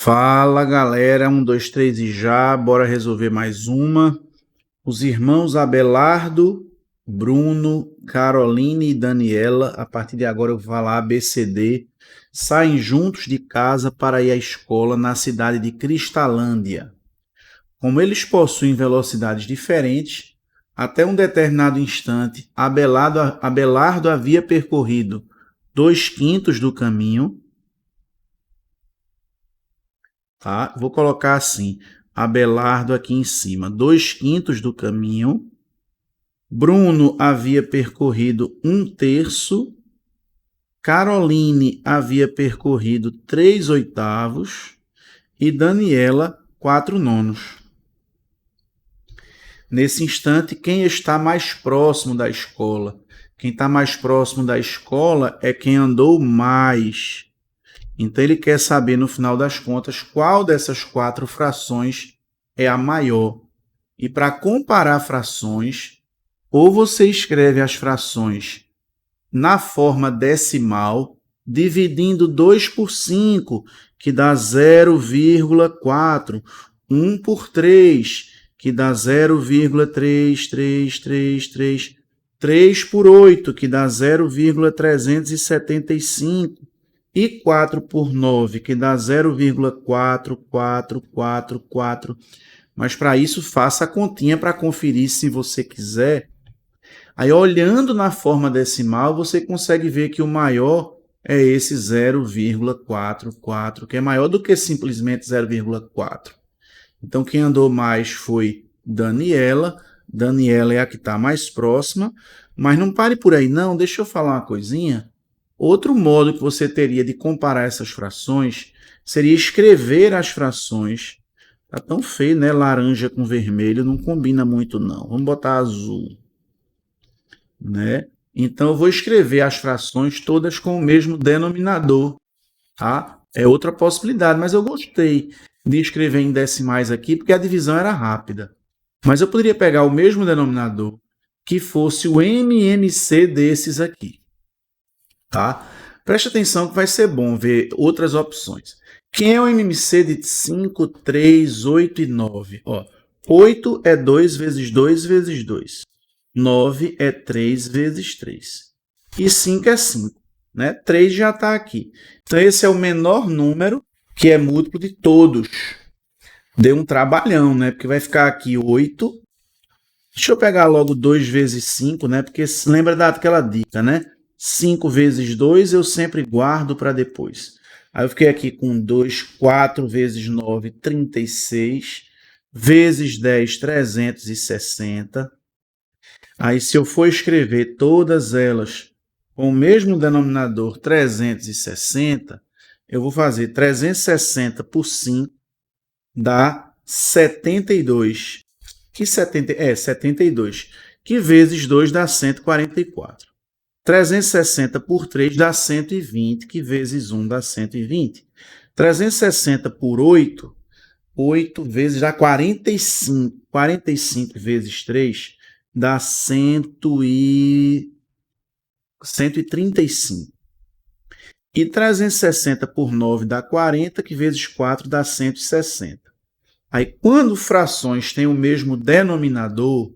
Fala galera, 2, 3 e já, bora resolver mais uma. Os irmãos Abelardo, Bruno, Caroline e Daniela, a partir de agora eu vou falar ABCD, saem juntos de casa para ir à escola na cidade de Cristalândia. Como eles possuem velocidades diferentes, até um determinado instante, Abelardo havia percorrido 2/5 do caminho. Tá? Vou colocar assim, Abelardo aqui em cima, 2/5 do caminho. Bruno havia percorrido 1/3. Caroline havia percorrido 3/8. E Daniela, 4/9. Nesse instante, quem está mais próximo da escola? Quem está mais próximo da escola é quem andou mais. Então, ele quer saber, no final das contas, qual dessas 4 frações é a maior. E para comparar frações, ou você escreve as frações na forma decimal, dividindo 2 por 5, que dá 0,4. 1 por 3, que dá 0,3333. 3 por 8, que dá 0,375. E 4 por 9, que dá 0,4444. Mas para isso, faça a continha para conferir se você quiser. Aí, olhando na forma decimal, você consegue ver que o maior é esse 0,44, que é maior do que simplesmente 0,4. Então, quem andou mais foi Daniela. Daniela é a que está mais próxima. Mas não pare por aí, não. Deixa eu falar uma coisinha. Outro modo que você teria de comparar essas frações seria escrever as frações. Tá tão feio, né? Laranja com vermelho não combina muito, não. Vamos botar azul, né? Então, eu vou escrever as frações todas com o mesmo denominador, tá? É outra possibilidade, mas eu gostei de escrever em decimais aqui porque a divisão era rápida. Mas eu poderia pegar o mesmo denominador que fosse o MMC desses aqui. Tá? Preste atenção que vai ser bom ver outras opções. Quem é o MMC de 5, 3, 8 e 9? 8 é 2 vezes 2 vezes 2. 9 é 3 vezes 3. E 5 é 5. Né? 3 já está aqui. Então, esse é o menor número que é múltiplo de todos. Deu um trabalhão, né? Porque vai ficar aqui 8. Deixa eu pegar logo 2 vezes 5, né? Porque lembra daquela dica, né? 5 vezes 2 eu sempre guardo para depois. Aí eu fiquei aqui com 2, 4 vezes 9, 36, vezes 10, 360. Aí se eu for escrever todas elas com o mesmo denominador, 360, eu vou fazer 360 por 5, dá 72. Que 72, que vezes 2 dá 144. 360 por 3 dá 120, que vezes 1 dá 120. 360 por 8, 8 vezes dá 45. 45 vezes 3 dá 135. E 360 por 9 dá 40, que vezes 4 dá 160. Aí, quando frações têm o mesmo denominador,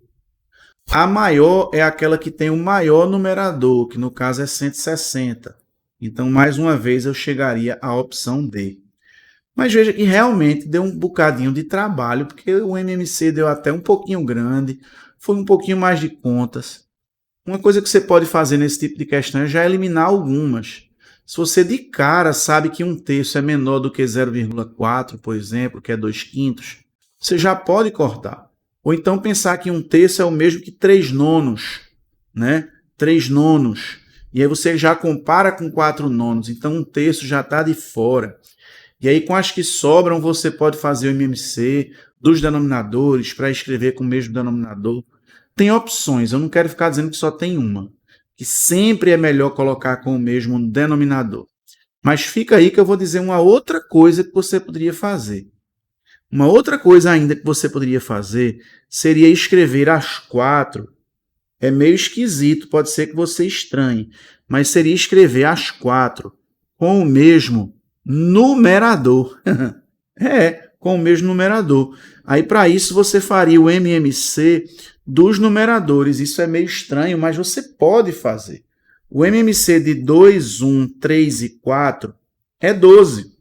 a maior é aquela que tem o maior numerador, que no caso é 160. Então, mais uma vez, eu chegaria à opção D. Mas veja que realmente deu um bocadinho de trabalho, porque o MMC deu até um pouquinho grande, foi um pouquinho mais de contas. Uma coisa que você pode fazer nesse tipo de questão é já eliminar algumas. Se você de cara sabe que 1/3 é menor do que 0,4, por exemplo, que é 2/5, você já pode cortar. Ou então pensar que 1/3 é o mesmo que 3/9, né? 3/9. E aí você já compara com 4/9, então 1/3 já está de fora. E aí com as que sobram você pode fazer o MMC dos denominadores para escrever com o mesmo denominador. Tem opções, eu não quero ficar dizendo que só tem uma, que sempre é melhor colocar com o mesmo denominador. Mas fica aí que eu vou dizer uma outra coisa que você poderia fazer. Uma outra coisa ainda que você poderia fazer seria escrever as 4. É meio esquisito, pode ser que você estranhe, mas seria escrever as 4 com o mesmo numerador. Com o mesmo numerador. Aí, para isso, você faria o MMC dos numeradores. Isso é meio estranho, mas você pode fazer. O MMC de 2, 1, 3 e 4 é 12.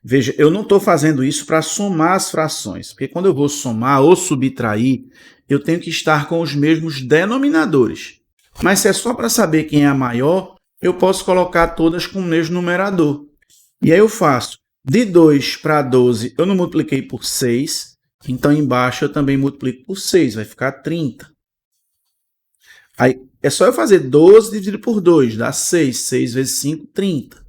Veja, eu não estou fazendo isso para somar as frações, porque quando eu vou somar ou subtrair, eu tenho que estar com os mesmos denominadores. Mas se é só para saber quem é a maior, eu posso colocar todas com o mesmo numerador. E aí eu faço de 2 para 12, eu não multipliquei por 6, então embaixo eu também multiplico por 6, vai ficar 30. Aí é só eu fazer 12 dividido por 2, dá 6, 6 vezes 5, 30.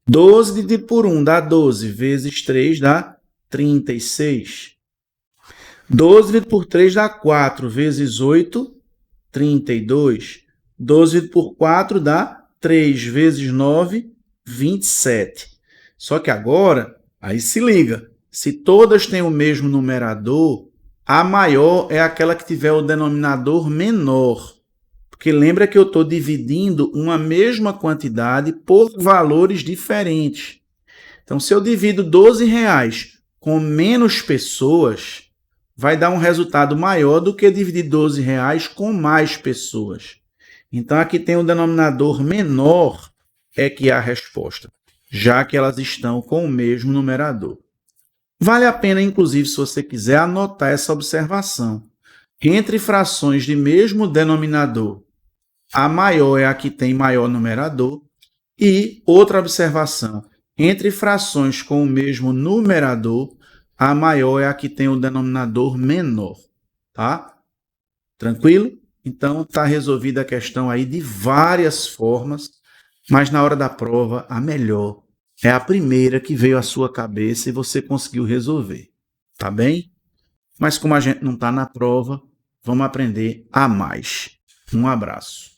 12 dividido por 1 dá 12, vezes 3 dá 36. 12 dividido por 3 dá 4, vezes 8, 32. 12 dividido por 4 dá 3, vezes 9, 27. Só que agora, aí se liga, se todas têm o mesmo numerador, a maior é aquela que tiver o denominador menor. Porque lembra que eu estou dividindo uma mesma quantidade por valores diferentes. Então, se eu divido R$12 com menos pessoas, vai dar um resultado maior do que dividir R$12 com mais pessoas. Então, aqui tem um denominador menor, é que é a resposta, já que elas estão com o mesmo numerador. Vale a pena, inclusive, se você quiser, anotar essa observação. Entre frações de mesmo denominador, a maior é a que tem maior numerador. E outra observação, entre frações com o mesmo numerador, a maior é a que tem o denominador menor. Tá? Tranquilo? Então, está resolvida a questão aí de várias formas, mas na hora da prova, a melhor é a primeira que veio à sua cabeça e você conseguiu resolver. Tá bem? Mas como a gente não está na prova, vamos aprender a mais. Um abraço.